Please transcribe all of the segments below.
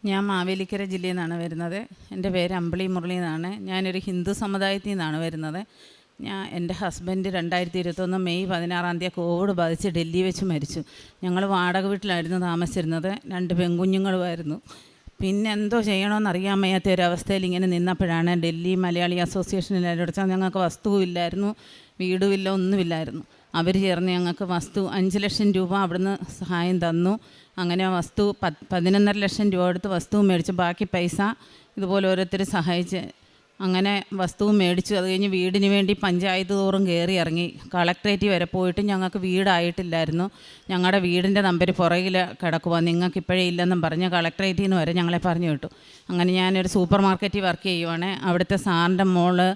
ഞാൻ മാവേലിക്കര ജില്ലയിൽ നിന്നാണ് വരുന്നത്. എൻ്റെ പേര് അമ്പിളി മുരളി എന്നാണ്. ഞാനൊരു ഹിന്ദു സമുദായത്തിൽ നിന്നാണ് വരുന്നത്. എൻ്റെ ഹസ്ബൻഡ് 2021 മെയ് 16 കോവിഡ് ബാധിച്ച് ഡൽഹി വെച്ച് മരിച്ചു. ഞങ്ങൾ വാടക വീട്ടിലായിരുന്നു താമസിച്ചിരുന്നത്. 2 പെൺകുഞ്ഞുങ്ങളുമായിരുന്നു. പിന്നെ എന്തോ ചെയ്യണമെന്നറിയാൻ വയ്യാത്ത ഒരവസ്ഥയിൽ ഇങ്ങനെ നിന്നപ്പോഴാണ് ഡൽഹി മലയാളി അസോസിയേഷനിൽ അടുത്താൽ ഞങ്ങൾക്ക് വസ്തുവും ഇല്ലായിരുന്നു, വീടുമില്ല, ഒന്നുമില്ലായിരുന്നു. അവർ ചേർന്ന് ഞങ്ങൾക്ക് വസ്തു 5 ലക്ഷം രൂപ അവിടുന്ന് സഹായം തന്നു. അങ്ങനെ വസ്തു 11.5 ലക്ഷം രൂപ എടുത്ത് വസ്തുവും മേടിച്ചു. ബാക്കി പൈസ ഇതുപോലെ ഓരോരുത്തർ സഹായിച്ച് അങ്ങനെ വസ്തുവും മേടിച്ചു. അത് കഴിഞ്ഞ് വീടിന് വേണ്ടി പഞ്ചായത്ത് തോറും കയറി ഇറങ്ങി. കളക്ട്രേറ്റ് വരെ പോയിട്ട് ഞങ്ങൾക്ക് വീടായിട്ടില്ലായിരുന്നു. ഞങ്ങളുടെ വീടിൻ്റെ നമ്പർ പുറകിൽ കിടക്കുക, നിങ്ങൾക്ക് ഇപ്പോഴേ ഇല്ലെന്നും പറഞ്ഞ് കളക്ട്രേറ്റിൽ നിന്ന് വരെ ഞങ്ങളെ പറഞ്ഞു വിട്ടു. അങ്ങനെ ഞാനൊരു സൂപ്പർ മാർക്കറ്റിൽ വർക്ക് ചെയ്യുവാണ്. അവിടുത്തെ സാറിൻ്റെ മോള്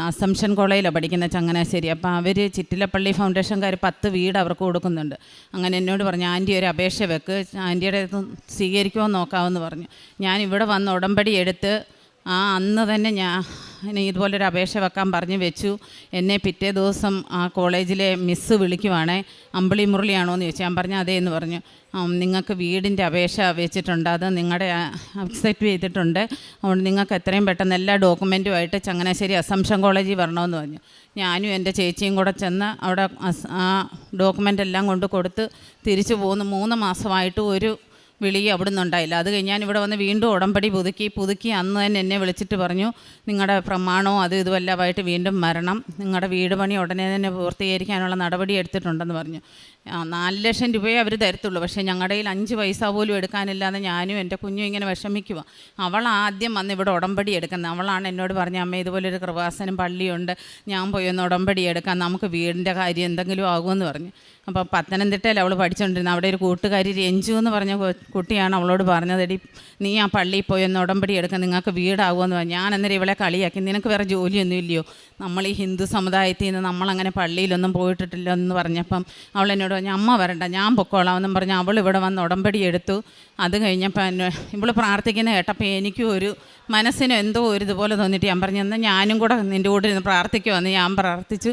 അസംഷൻ കോളേജിലാണ് പഠിക്കുന്നത്, ചങ്ങനാശ്ശേരി. അപ്പോൾ അവർ ചിറ്റിലപ്പള്ളി ഫൗണ്ടേഷൻകാർ 10 വീട് അവർക്ക് കൊടുക്കുന്നുണ്ട്. അങ്ങനെ എന്നോട് പറഞ്ഞു, ആൻറ്റി ഒരു അപേക്ഷ വെക്ക്, ആൻറ്റിയുടെ സ്വീകരിക്കുമോ നോക്കാമെന്ന് പറഞ്ഞു. ഞാൻ ഇവിടെ വന്ന് ഉടമ്പടി എടുത്ത് അന്ന് തന്നെ ഞാൻ ഇതുപോലൊരു അപേക്ഷ വെക്കാൻ പറഞ്ഞ് വെച്ചു. എന്നെ പിറ്റേ ദിവസം ആ കോളേജിലെ മിസ്സ് വിളിക്കുവാണേ, അമ്പിളി മുരളിയാണോ എന്ന് ചോദിച്ചു. ഞാൻ പറഞ്ഞു അതേ എന്ന് പറഞ്ഞു. നിങ്ങൾക്ക് വീടിൻ്റെ അപേക്ഷ വെച്ചിട്ടുണ്ട്, അത് നിങ്ങളുടെ അക്സെപ്റ്റ് ചെയ്തിട്ടുണ്ട്, അതുകൊണ്ട് നിങ്ങൾക്ക് എത്രയും പെട്ടെന്ന് എല്ലാ ഡോക്യുമെൻറ്റുമായിട്ട് ചങ്ങനാശ്ശേരി അസംഷൻ കോളേജിൽ വരണമെന്ന് പറഞ്ഞു. ഞാനും എൻ്റെ ചേച്ചിയും കൂടെ ചെന്ന് അവിടെ ആ ഡോക്യുമെൻ്റ് എല്ലാം കൊണ്ട് കൊടുത്ത് തിരിച്ചു പോന്നു. 3 മാസമായിട്ട് ഒരു വിളി അവിടെ നിന്നുണ്ടായില്ല. അത് കഴിഞ്ഞ് ഞാനിവിടെ വന്ന് വീണ്ടും ഉടമ്പടി പുതുക്കി അന്ന് തന്നെ എന്നെ വിളിച്ചിട്ട് പറഞ്ഞു, നിങ്ങളുടെ പ്രമാണവും ഇതുമെല്ലാമായിട്ട് വീണ്ടും വരണം, നിങ്ങളുടെ വീട് പണി ഉടനെ തന്നെ പൂർത്തീകരിക്കാനുള്ള നടപടി എടുത്തിട്ടുണ്ടെന്ന് പറഞ്ഞു. 4 ലക്ഷം രൂപയെ അവർ തരത്തുള്ളൂ. പക്ഷേ ഞങ്ങളുടെ കയ്യിൽ 5 പൈസ പോലും എടുക്കാനില്ലാതെ ഞാനും എൻ്റെ കുഞ്ഞും ഇങ്ങനെ വിഷമിക്കുക. അവൾ ആദ്യം വന്ന് ഇവിടെ ഉടമ്പടി എടുക്കുന്നത്. അവളാണ് എന്നോട് പറഞ്ഞ, അമ്മ ഇതുപോലൊരു കൃപാസനം പള്ളിയുണ്ട്, ഞാൻ പോയി ഒന്ന് ഉടമ്പടി എടുക്കാം, നമുക്ക് വീടിൻ്റെ കാര്യം എന്തെങ്കിലും ആകുമെന്ന് പറഞ്ഞു. അപ്പോൾ പത്തനംതിട്ടയിൽ അവൾ പഠിച്ചുകൊണ്ടിരുന്നത്. അവിടെ ഒരു കൂട്ടുകാരി രഞ്ജു എന്ന് പറഞ്ഞ കുട്ടിയാണ് അവളോട് പറഞ്ഞത്, എടി നീ ആ പള്ളിയിൽ പോയി ഒന്ന് ഉടമ്പടി എടുക്കാം, നിങ്ങൾക്ക് വീടാകുമെന്ന് പറഞ്ഞു. ഞാൻ അന്നേരം ഇവളെ കളിയാക്കി, നിനക്ക് വേറെ ജോലിയൊന്നും ഇല്ലയോ, നമ്മൾ ഈ ഹിന്ദു സമുദായത്തിൽ നിന്ന് നമ്മളങ്ങനെ പള്ളിയിലൊന്നും പോയിട്ടില്ല എന്ന് പറഞ്ഞപ്പം അവൾ എന്നോട് പറഞ്ഞു, അമ്മ വരണ്ട, ഞാൻ പൊക്കോളാം എന്നും പറഞ്ഞ് അവൾ ഇവിടെ വന്ന് ഉടമ്പടി എടുത്തു. അത് കഴിഞ്ഞപ്പോൾ ഇവൾ പ്രാർത്ഥിക്കുന്ന കേട്ടപ്പോൾ എനിക്കും ഒരു മനസ്സിന് എന്തോ ഒരു ഇതുപോലെ തോന്നിയിട്ട് ഞാൻ പറഞ്ഞു, എന്നാൽ ഞാനും കൂടെ നിൻ്റെ കൂടെ ഇരുന്ന് പ്രാർത്ഥിക്കുമെന്ന് ഞാൻ പ്രാർത്ഥിച്ചു.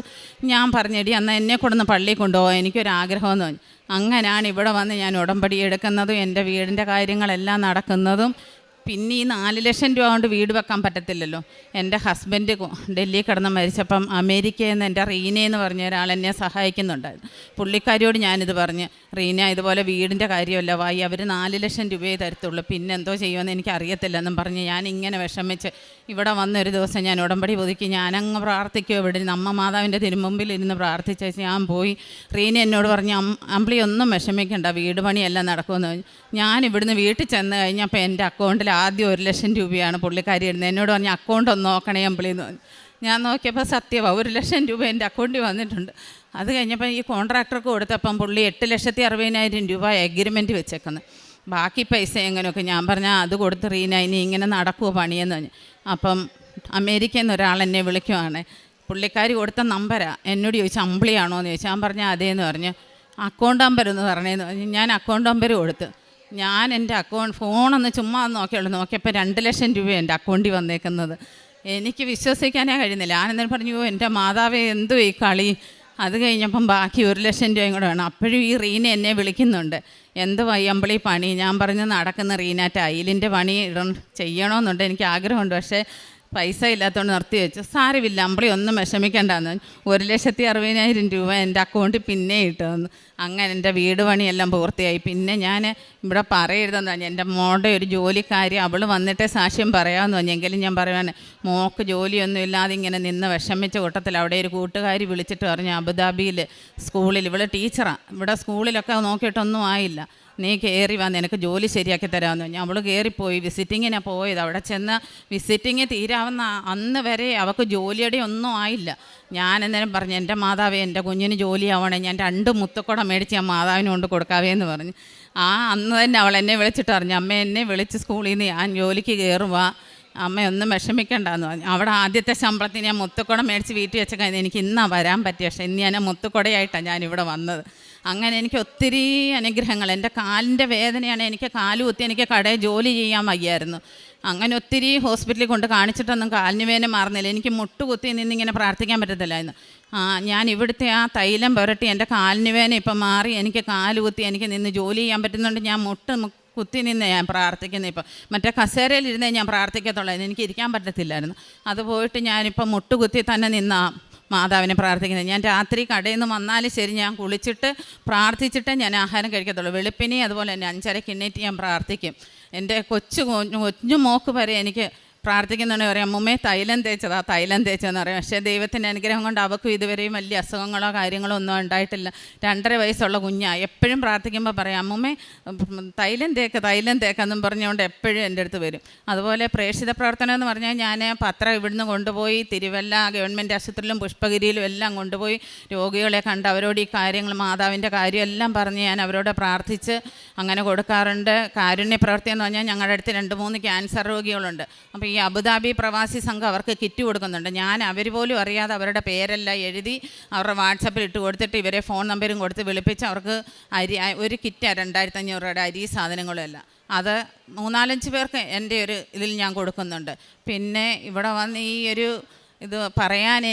ഞാൻ പറഞ്ഞെടി എന്നാൽ എന്നെ കൊണ്ടൊന്ന് പള്ളിയിൽ കൊണ്ടുപോകാം, എനിക്കൊരാഗ്രഹമെന്ന് പറഞ്ഞു. അങ്ങനെയാണ് ഇവിടെ വന്ന് ഞാൻ ഉടമ്പടി എടുക്കുന്നതും എൻ്റെ വീടിൻ്റെ കാര്യങ്ങളെല്ലാം നടക്കുന്നതും. പിന്നെ ഈ 4 ലക്ഷം രൂപ കൊണ്ട് വീട് വെക്കാൻ പറ്റത്തില്ലല്ലോ. എൻ്റെ ഹസ്ബൻഡ് ഡൽഹി കിടന്ന് മരിച്ചപ്പം അമേരിക്കയിൽ നിന്ന് എൻ്റെ റീനയെന്ന് പറഞ്ഞ ഒരാൾ എന്നെ സഹായിക്കുന്നുണ്ടായിരുന്നു. പുള്ളിക്കാരിയോട് ഞാനിത് പറഞ്ഞ്, റീന ഇതുപോലെ വീടിൻ്റെ കാര്യമല്ല വായി, അവർ 4 ലക്ഷം രൂപയെ തരത്തുള്ളൂ, പിന്നെ എന്തോ ചെയ്യുമെന്ന് എനിക്ക് അറിയത്തില്ലെന്നും പറഞ്ഞ് ഞാനിങ്ങനെ വിഷമിച്ച് ഇവിടെ വന്നൊരു ദിവസം ഞാൻ ഉടമ്പടി പുതുക്കി ഞാനങ്ങ് പ്രാർത്ഥിക്കുമോ, ഇവിടെ അമ്മ മാതാവിൻ്റെ തിരുമുമ്പിൽ ഇരുന്ന് പ്രാർത്ഥിച്ചു ഞാൻ പോയി. റീന എന്നോട് പറഞ്ഞു, അമ്പിളി ഒന്നും വിഷമിക്കണ്ട, വീട് പണിയെല്ലാം നടക്കുമെന്ന് പറഞ്ഞു. ഞാൻ ഇവിടുന്ന് വീട്ടിൽ ചെന്ന് കഴിഞ്ഞപ്പോൾ എൻ്റെ അക്കൗണ്ടിൽ ആദ്യം 1 ലക്ഷം രൂപയാണ് പുള്ളിക്കാരി ഇടുന്നത്. എന്നോട് പറഞ്ഞു, അക്കൗണ്ട് ഒന്ന് നോക്കണേ അമ്പിളി എന്ന് പറഞ്ഞു. ഞാൻ നോക്കിയപ്പോൾ സത്യമാണ്, 1 ലക്ഷം രൂപ എൻ്റെ അക്കൗണ്ടിൽ വന്നിട്ടുണ്ട്. അത് കഴിഞ്ഞപ്പോൾ ഈ കോൺട്രാക്ടർക്ക് കൊടുത്തപ്പം പുള്ളി 8,60,000 രൂപ എഗ്രിമെൻറ്റ് വെച്ചേക്കുന്നത്. ബാക്കി പൈസ എങ്ങനെയൊക്കെ ഞാൻ പറഞ്ഞാൽ അത് കൊടുത്ത് റീന ഇനി ഇങ്ങനെ നടക്കുമോ പണിയെന്ന് പറഞ്ഞു. അപ്പം അമേരിക്കയിൽ നിന്ന് ഒരാൾ എന്നെ വിളിക്കുവാണ്. പുള്ളിക്കാരി കൊടുത്ത നമ്പരാണ്. എന്നോട് ചോദിച്ചു, അമ്പിളിയാണോ എന്ന് ചോദിച്ചു. ഞാൻ പറഞ്ഞാൽ അതേന്ന് പറഞ്ഞു. അക്കൗണ്ട് നമ്പർ ഒന്ന് പറഞ്ഞേന്ന് പറഞ്ഞു. ഞാൻ അക്കൗണ്ട് നമ്പർ കൊടുത്ത് ഞാൻ എൻ്റെ ഫോണൊന്ന് ചുമ്മാ നോക്കിയപ്പോൾ 2 ലക്ഷം രൂപ എൻ്റെ അക്കൗണ്ടിൽ വന്നേക്കുന്നത്. എനിക്ക് വിശ്വസിക്കാനേ കഴിയുന്നില്ല. ഞാനെന്തായാലും പറഞ്ഞു, എൻ്റെ മാതാവേ എന്തോ ഈ കളി. അത് കഴിഞ്ഞപ്പം ബാക്കി 1 ലക്ഷം രൂപയും കൂടെ വേണം. അപ്പോഴും ഈ റീന എന്നെ വിളിക്കുന്നുണ്ട്, എന്ത് അമ്പിളി പണി. ഞാൻ പറഞ്ഞ് നടക്കുന്ന റീന ടൈലിൻ്റെ പണി ചെയ്യണമെന്നുണ്ട്, എനിക്ക് ആഗ്രഹമുണ്ട്, പക്ഷേ പൈസ ഇല്ലാത്തതുകൊണ്ട് നിർത്തി വെച്ചു. സാരമില്ല അമ്പിളി ഒന്നും വിഷമിക്കേണ്ടെന്ന്. 1,60,000 രൂപ എൻ്റെ അക്കൗണ്ടിൽ പിന്നെ ഇട്ടു തന്നു. അങ്ങനെ എൻ്റെ വീട് പണിയെല്ലാം പൂർത്തിയായി. പിന്നെ ഞാൻ ഇവിടെ പറയരുതെന്ന് പറഞ്ഞു, എൻ്റെ മോളുടെ ഒരു ജോലിക്കാരി അവൾ വന്നിട്ടേ സാക്ഷ്യം പറയാമെന്ന് പറഞ്ഞു. എങ്കിലും ഞാൻ പറയുവാണ്, മോൾക്ക് ജോലിയൊന്നും ഇല്ലാതെ ഇങ്ങനെ നിന്ന് വിഷമിച്ച കൂട്ടത്തിൽ അവിടെ ഒരു കൂട്ടുകാരി വിളിച്ചിട്ട് പറഞ്ഞു, അബുദാബിയിൽ സ്കൂളിൽ, ഇവിടെ ടീച്ചറാണ്, ഇവിടെ സ്കൂളിലൊക്കെ നോക്കിയിട്ടൊന്നും ആയില്ല, നീ കയറി വന്ന് എനിക്ക് ജോലി ശരിയാക്കി തരാമെന്ന് പറഞ്ഞു. അവൾ കയറിപ്പോയി. വിസിറ്റിങ്ങിനാണ് പോയത്. അവിടെ ചെന്ന് വിസിറ്റിങ് തീരാവുന്ന അന്ന് വരെ അവൾക്ക് ജോലിയുടെ ഒന്നും ആയില്ല. ഞാൻ എന്നേരം പറഞ്ഞു, എൻ്റെ മാതാവേ എൻ്റെ കുഞ്ഞിന് ജോലിയാവണേ, ഞാൻ 2 മുത്തുക്കുട മേടിച്ച് ഞാൻ മാതാവിന് കൊണ്ട് കൊടുക്കാവേ എന്ന് പറഞ്ഞു. അന്ന് തന്നെ അവൾ എന്നെ വിളിച്ചിട്ട് പറഞ്ഞു, അമ്മ എന്നെ വിളിച്ച് സ്കൂളിൽ നിന്ന് ഞാൻ ജോലിക്ക് കയറുക, അമ്മയൊന്നും വിഷമിക്കണ്ടെന്ന് പറഞ്ഞു. അവിടെ ആദ്യത്തെ ശമ്പളത്തിന് ഞാൻ മുത്തുക്കുട മേടിച്ച് വീട്ടിൽ വെച്ച കഴിഞ്ഞാൽ എനിക്ക് ഇന്നാണ് വരാൻ പറ്റിയ, പക്ഷേ ഇന്ന് ഞാൻ മുത്തുക്കുടയായിട്ടാണ് ഞാനിവിടെ വന്നത്. അങ്ങനെ എനിക്ക് ഒത്തിരി അനുഗ്രഹങ്ങൾ. എൻ്റെ കാലിൻ്റെ വേദനയാണ്, എനിക്ക് കാല് കുത്തി എനിക്ക് കടയിൽ ജോലി ചെയ്യാൻ വയ്യായിരുന്നു. അങ്ങനെ ഒത്തിരി ഹോസ്പിറ്റലിൽ കൊണ്ട് കാണിച്ചിട്ടൊന്നും കാലിന് വേദന മാറുന്നില്ല. എനിക്ക് മുട്ട് കുത്തി നിന്നിങ്ങനെ പ്രാർത്ഥിക്കാൻ പറ്റത്തില്ലായിരുന്നു. ഞാൻ ഇവിടുത്തെ ആ തൈലം പുരട്ടി എൻ്റെ കാലിന് വേദന ഇപ്പം മാറി, എനിക്ക് കാല് കുത്തി എനിക്ക് നിന്ന് ജോലി ചെയ്യാൻ പറ്റുന്നുണ്ട്. ഞാൻ മുട്ട് കുത്തി നിന്ന് ഞാൻ പ്രാർത്ഥിക്കുന്നത്. ഇപ്പം മറ്റേ കസേരയിലിരുന്നേ ഞാൻ പ്രാർത്ഥിക്കത്തുള്ളായിരുന്നു, എനിക്ക് ഇരിക്കാൻ പറ്റത്തില്ലായിരുന്നു. അത് പോയിട്ട് ഞാനിപ്പം മുട്ടുകുത്തി തന്നെ നിന്ന മാതാവിനെ പ്രാർത്ഥിക്കുന്നത്. ഞാൻ രാത്രി കടയിൽ നിന്ന് വന്നാലും ശരി, ഞാൻ കുളിച്ചിട്ട് പ്രാർത്ഥിച്ചിട്ട് ഞാൻ ആഹാരം കഴിക്കത്തുള്ളൂ. വെളുപ്പിനെ അതുപോലെ തന്നെ 5:30 എണ്ണീറ്റ് ഞാൻ പ്രാർത്ഥിക്കും. എൻ്റെ കൊച്ചു മോക്ക് വരെ എനിക്ക് പ്രാർത്ഥിക്കുന്നുണ്ടെങ്കിൽ പറയാം, അമ്മൂമ്മേ തൈലം തേച്ചതെന്ന് പറയും. പക്ഷേ ദൈവത്തിൻ്റെ അനുഗ്രഹം കൊണ്ട് അവൾക്കും ഇതുവരെയും വലിയ അസുഖങ്ങളോ കാര്യങ്ങളോ ഒന്നും ഉണ്ടായിട്ടില്ല. 2.5 വയസ്സുള്ള കുഞ്ഞാണ്. എപ്പോഴും പ്രാർത്ഥിക്കുമ്പോൾ പറയാം, അമ്മൂമ്മേ തൈലം തേക്കെന്നും പറഞ്ഞുകൊണ്ട് എപ്പോഴും എൻ്റെ അടുത്ത് വരും. അതുപോലെ പ്രേക്ഷിത പ്രവർത്തനം എന്ന് പറഞ്ഞാൽ ഞാൻ പത്രം ഇവിടുന്ന് കൊണ്ടുപോയി തിരുവല്ല ഗവൺമെൻറ് ആശുപത്രിയിലും പുഷ്പഗിരിയിലും എല്ലാം കൊണ്ടുപോയി രോഗികളെ കണ്ട് അവരോട് ഈ കാര്യങ്ങൾ, മാതാവിൻ്റെ കാര്യം എല്ലാം പറഞ്ഞ് ഞാൻ അവരോട് പ്രാർത്ഥിച്ച് അങ്ങനെ കൊടുക്കാറുണ്ട്. കാരുണ്യ പ്രവൃത്തി എന്ന് പറഞ്ഞാൽ ഞങ്ങളുടെ അടുത്ത് 2-3 ക്യാൻസർ രോഗികളുണ്ട്. അപ്പോൾ ഈ അബുദാബി പ്രവാസി സംഘം അവർക്ക് കിറ്റ് കൊടുക്കുന്നുണ്ട്. ഞാൻ അവർ പോലും അറിയാതെ അവരുടെ പേരെല്ലാം എഴുതി അവരുടെ വാട്സപ്പിൽ ഇട്ട് കൊടുത്തിട്ട് ഇവരെ ഫോൺ നമ്പരും കൊടുത്ത് വിളിപ്പിച്ച് അവർക്ക് ഒരു കിറ്റ് 2500 രൂപയുടെ അരി സാധനങ്ങളും എല്ലാം അത് 3-4 പേർക്ക് എൻ്റെ ഒരു ഇതിൽ ഞാൻ കൊടുക്കുന്നുണ്ട്. പിന്നെ ഇവിടെ വന്ന് ഈ ഒരു ഇത് പറയാൻ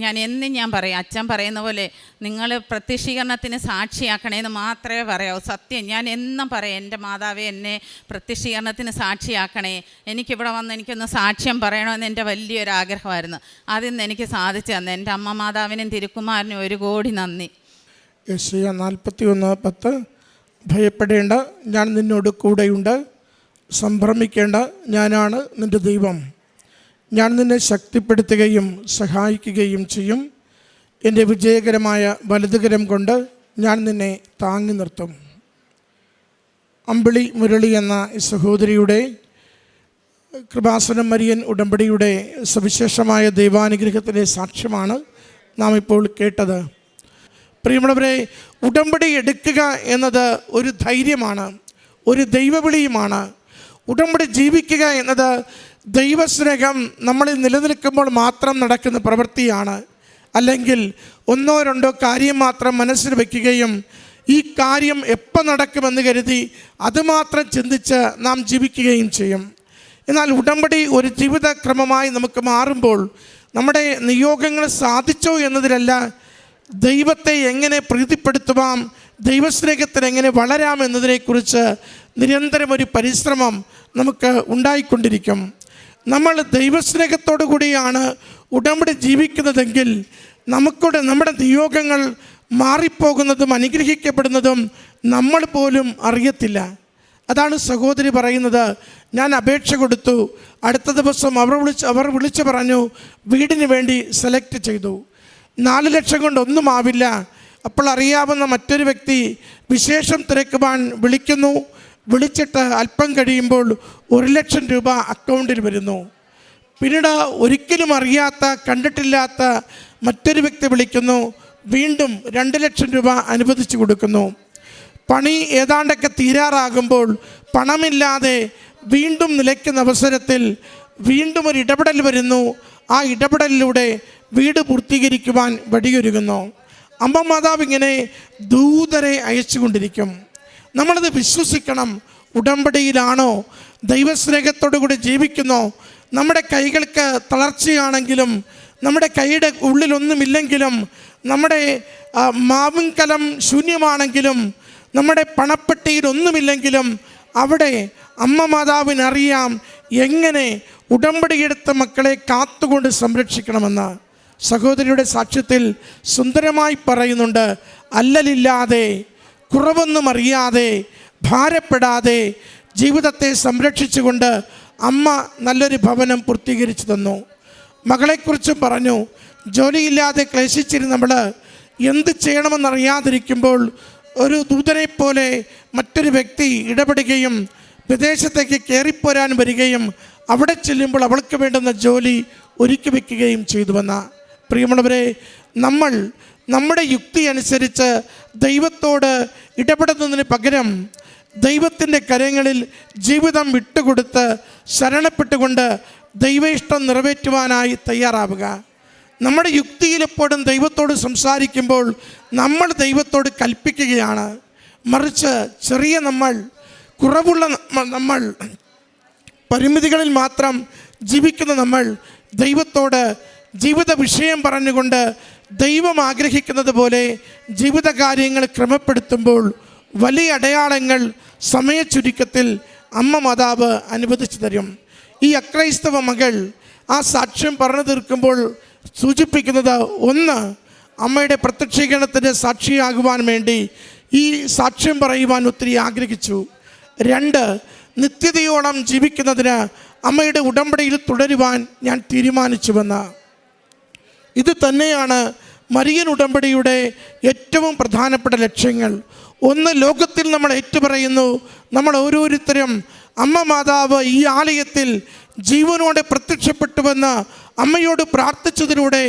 ഞാൻ എന്നും പറയും, അച്ഛൻ പറയുന്ന പോലെ നിങ്ങൾ പ്രത്യക്ഷീകരണത്തിന് സാക്ഷിയാക്കണേന്ന് മാത്രമേ പറയാവൂ. സത്യം ഞാൻ എന്നും പറയും, എൻ്റെ മാതാവേ എന്നെ പ്രത്യക്ഷീകരണത്തിന് സാക്ഷിയാക്കണേ, എനിക്കിവിടെ വന്ന് എനിക്കൊന്ന് സാക്ഷ്യം പറയണമെന്ന് എൻ്റെ വലിയൊരു ആഗ്രഹമായിരുന്നു. അതിന്ന് എനിക്ക് സാധിച്ചു തന്നു. എൻ്റെ അമ്മ മാതാവിനും തിരുക്കുമാരനും 1 കോടി നന്ദി. യെശയ്യാ 41:10 ഭയപ്പെടേണ്ട, ഞാൻ നിന്നോട് കൂടെയുണ്ട്, സംഭ്രമിക്കേണ്ട, ഞാനാണ് നിൻ്റെ ദൈവം, ഞാൻ നിന്നെ ശക്തിപ്പെടുത്തുകയും സഹായിക്കുകയും ചെയ്യും, എൻ്റെ വിജയകരമായ വലതുകരം കൊണ്ട് ഞാൻ നിന്നെ താങ്ങി നിർത്തും. അമ്പിളി മുരളി എന്ന സഹോദരിയുടെ കൃപാസനം മരിയൻ ഉടമ്പടിയുടെ സവിശേഷമായ ദൈവാനുഗ്രഹത്തിൻ്റെ സാക്ഷ്യമാണ് നാം ഇപ്പോൾ കേട്ടത്. പ്രിയമുള്ളവരെ, ഉടമ്പടി എടുക്കുക എന്നത് ഒരു ധൈര്യമാണ്, ഒരു ദൈവവിളിയുമാണ്. ഉടമ്പടി ജീവിക്കുക എന്നത് ദൈവസ്നേഹം നമ്മളിൽ നിലനിൽക്കുമ്പോൾ മാത്രം നടക്കുന്ന പ്രവൃത്തിയാണ്. അല്ലെങ്കിൽ 1-2 കാര്യം മാത്രം മനസ്സിൽ വയ്ക്കുകയും ഈ കാര്യം എപ്പോൾ നടക്കുമെന്ന് കരുതി അതുമാത്രം ചിന്തിച്ച് നാം ജീവിക്കുകയും ചെയ്യും. എന്നാൽ ഉടമ്പടി ഒരു ജീവിതക്രമമായി നമുക്ക് മാറുമ്പോൾ നമ്മുടെ നിയോഗങ്ങൾ സാധിച്ചോ എന്നതിലല്ല, ദൈവത്തെ എങ്ങനെ പ്രീതിപ്പെടുത്തുവാം, ദൈവസ്നേഹത്തിൽ എങ്ങനെ വളരാം എന്നതിനെക്കുറിച്ച് നിരന്തരം ഒരു പരിശ്രമം നമുക്ക് ഉണ്ടായിക്കൊണ്ടിരിക്കും. നമ്മൾ ദൈവസ്നേഹത്തോടു കൂടിയാണ് ഉടമ്പടി ജീവിക്കുന്നതെങ്കിൽ നമ്മുടെ നിയോഗങ്ങൾ മാറിപ്പോകുന്നതും അനുഗ്രഹിക്കപ്പെടുന്നതും നമ്മൾ പോലും അറിയത്തില്ല. അതാണ് സഹോദരി പറയുന്നത്. ഞാൻ അപേക്ഷ കൊടുത്തു, അടുത്ത ദിവസം അവർ വിളിച്ച് പറഞ്ഞു വീടിന് വേണ്ടി സെലക്ട് ചെയ്തു. 4 ലക്ഷം കൊണ്ടൊന്നും ആവില്ല. അപ്പോൾ അറിയാവുന്ന മറ്റൊരു വ്യക്തി വിശേഷം തിരക്കുവാൻ വിളിക്കുന്നു. വിളിച്ചിട്ട് അല്പം കഴിയുമ്പോൾ 1 ലക്ഷം രൂപ അക്കൗണ്ടിൽ വരുന്നു. പിന്നീട് ഒരിക്കലും അറിയാത്ത, കണ്ടിട്ടില്ലാത്ത മറ്റൊരു വ്യക്തി വിളിക്കുന്നു. വീണ്ടും 2 ലക്ഷം രൂപ അനുവദിച്ചു കൊടുക്കുന്നു. പണി ഏതാണ്ടൊക്കെ തീരാറാകുമ്പോൾ പണമില്ലാതെ വീണ്ടും നിലയ്ക്കുന്ന അവസരത്തിൽ വീണ്ടും ഒരു ഇടപെടൽ വരുന്നു. ആ ഇടപെടലിലൂടെ വീട് പൂർത്തീകരിക്കുവാൻ വഴിയൊരുങ്ങുന്നു. അമ്മ മാതാവ് ഇങ്ങനെ ദൂതരെ അയച്ചുകൊണ്ടിരിക്കും. നമ്മളത് വിശ്വസിക്കണം. ഉടമ്പടിയിലാണോ, ദൈവസ്നേഹത്തോടു കൂടി ജീവിക്കുന്നോ? നമ്മുടെ കൈകൾക്ക് തളർച്ചയാണെങ്കിലും, നമ്മുടെ കൈയുടെ ഉള്ളിലൊന്നുമില്ലെങ്കിലും, നമ്മുടെ മാവിൻകലം ശൂന്യമാണെങ്കിലും, നമ്മുടെ പണപ്പെട്ടിയിൽ ഒന്നുമില്ലെങ്കിലും, അവിടെ അമ്മ മാതാവിനറിയാം എങ്ങനെ ഉടമ്പടിയെടുത്ത മക്കളെ കാത്തുകൊണ്ട് സംരക്ഷിക്കണമെന്ന്. സഹോദരിയുടെ സാക്ഷ്യത്തിൽ സുന്ദരമായി പറയുന്നുണ്ട്, അല്ലലില്ലാതെ, കുറവൊന്നും അറിയാതെ, ഭാരപ്പെടാതെ ജീവിതത്തെ സംരക്ഷിച്ചുകൊണ്ട് അമ്മ നല്ലൊരു ഭവനം പൂർത്തീകരിച്ചു തന്നു. മകളെക്കുറിച്ച് പറഞ്ഞു, ജോലിയില്ലാതെ ക്ലേശിച്ചിരുന്ന നമ്മൾ എന്ത് ചെയ്യണമെന്നറിയാതിരിക്കുമ്പോൾ ഒരു ദൂതനെ പോലെ മറ്റൊരു വ്യക്തി ഇടപെടുകയും വിദേശത്തേക്ക് കയറിപ്പോരാൻ വരികയും അവിടെ ചെല്ലുമ്പോൾ അവൾക്ക് വേണ്ടുന്ന ജോലി ഒരുക്കി വയ്ക്കുകയും ചെയ്തുവെന്ന. പ്രിയമുള്ളവരെ, നമ്മൾ നമ്മുടെ യുക്തി അനുസരിച്ച് ദൈവത്തോട് ഇടപെടുന്നതിന് പകരം ദൈവത്തിൻ്റെ കരങ്ങളിൽ ജീവിതം വിട്ടുകൊടുത്ത് ശരണപ്പെട്ടുകൊണ്ട് ദൈവ ഇഷ്ടം നിറവേറ്റുവാനായി തയ്യാറാവുക. നമ്മുടെ യുക്തിയിൽ എപ്പോഴും ദൈവത്തോട് സംസാരിക്കുമ്പോൾ നമ്മൾ ദൈവത്തോട് കൽപ്പിക്കുകയാണ്. മറിച്ച് ചെറിയ നമ്മൾ, കുറവുള്ള നമ്മൾ, പരിമിതികളിൽ മാത്രം ജീവിക്കുന്ന നമ്മൾ ദൈവത്തോട് ജീവിത വിഷയം പറഞ്ഞുകൊണ്ട് ദൈവം ആഗ്രഹിക്കുന്നത് പോലെ ജീവിതകാര്യങ്ങൾ ക്രമപ്പെടുത്തുമ്പോൾ വലിയ അടയാളങ്ങൾ സമയച്ചുരുക്കത്തിൽ അമ്മ മാതാവ് അനുവദിച്ചു തരും. ഈ അക്രൈസ്തവ മകൾ ആ സാക്ഷ്യം പറഞ്ഞു തീർക്കുമ്പോൾ സൂചിപ്പിക്കുന്നത്, ഒന്ന്, അമ്മയുടെ പ്രത്യക്ഷീകരണത്തിൻ്റെ സാക്ഷിയാകുവാൻ വേണ്ടി ഈ സാക്ഷ്യം പറയുവാൻ ഒത്തിരി ആഗ്രഹിച്ചു. രണ്ട്, നിത്യതയോളം ജീവിക്കുന്നതിന് അമ്മയുടെ ഉടമ്പടിയിൽ തുടരുവാൻ ഞാൻ തീരുമാനിച്ചുവെന്ന്. ഇത് തന്നെയാണ് മരിയൻ ഉടമ്പടിയുടെ ഏറ്റവും പ്രധാനപ്പെട്ട ലക്ഷ്യങ്ങൾ. ഒന്ന്, ലോകത്തിൽ നമ്മൾ ഏറ്റുപറയുന്നു, നമ്മൾ ഓരോരുത്തരും അമ്മ മാതാവ് ഈ ആലയത്തിൽ ജീവനോടെ പ്രത്യക്ഷപ്പെട്ടുവെന്ന് അമ്മയോട് പ്രാർത്ഥിച്ചതിലൂടെ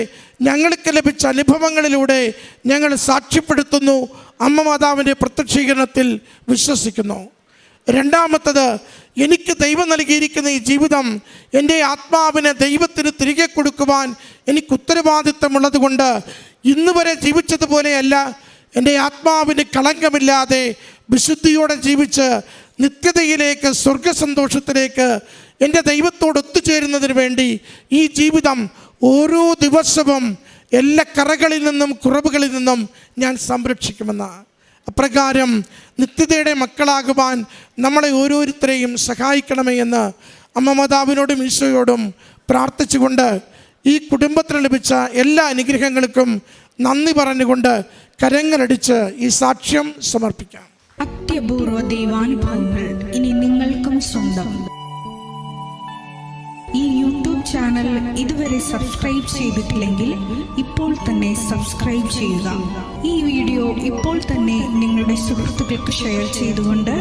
ഞങ്ങൾക്ക് ലഭിച്ച അനുഭവങ്ങളിലൂടെ ഞങ്ങൾ സാക്ഷ്യപ്പെടുത്തുന്നു, അമ്മ മാതാവിൻ്റെ പ്രത്യക്ഷീകരണത്തിൽ വിശ്വസിക്കുന്നു. രണ്ടാമത്തത്, എനിക്ക് ദൈവം നൽകിയിരിക്കുന്ന ഈ ജീവിതം എൻ്റെ ആത്മാവിനെ ദൈവത്തിന് തിരികെ കൊടുക്കുവാൻ എനിക്ക് ഉത്തരവാദിത്തമുള്ളത് കൊണ്ട് ഇന്ന് വരെ ജീവിച്ചതുപോലെയല്ല, എൻ്റെ ആത്മാവിന് കളങ്കമില്ലാതെ വിശുദ്ധിയോടെ ജീവിച്ച് നിത്യതയിലേക്ക്, സ്വർഗസന്തോഷത്തിലേക്ക് എൻ്റെ ദൈവത്തോട് ഒത്തുചേരുന്നതിന് വേണ്ടി ഈ ജീവിതം ഓരോ ദിവസവും എല്ലാ കറകളിൽ നിന്നും കുറവുകളിൽ നിന്നും ഞാൻ സംരക്ഷിക്കുമെന്ന്. അപ്രകാരം നിത്യതയുടെ മക്കളാകുവാൻ നമ്മളെ ഓരോരുത്തരെയും സഹായിക്കണമേ എന്ന് അമ്മ മാതാവിനോടും ഈശോയോടും പ്രാർത്ഥിച്ചുകൊണ്ട് ഈ കുടുംബത്തിന് ലഭിച്ച എല്ലാ അനുഗ്രഹങ്ങൾക്കും നന്ദി പറഞ്ഞുകൊണ്ട് കരങ്ങളടിച്ച് ഈ സാക്ഷ്യം സമർപ്പിക്കാം. അത്യപൂർവ ദൈവാനുഭവങ്ങൾ ഇനി നിങ്ങൾക്കും സ്വന്തം. ഈ യൂട്യൂബ് ചാനൽ ഇതുവരെ സബ്സ്ക്രൈബ് ചെയ്തിട്ടില്ലെങ്കിൽ ഇപ്പോൾ തന്നെ സബ്സ്ക്രൈബ് ചെയ്യുക. ഈ വീഡിയോ ഇപ്പോൾ തന്നെ നിങ്ങളുടെ സുഹൃത്തുക്കൾക്ക് ഷെയർ ചെയ്തുകൊണ്ട്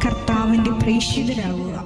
കർത്താവിൻ്റെ പ്രേക്ഷിതരാകുക.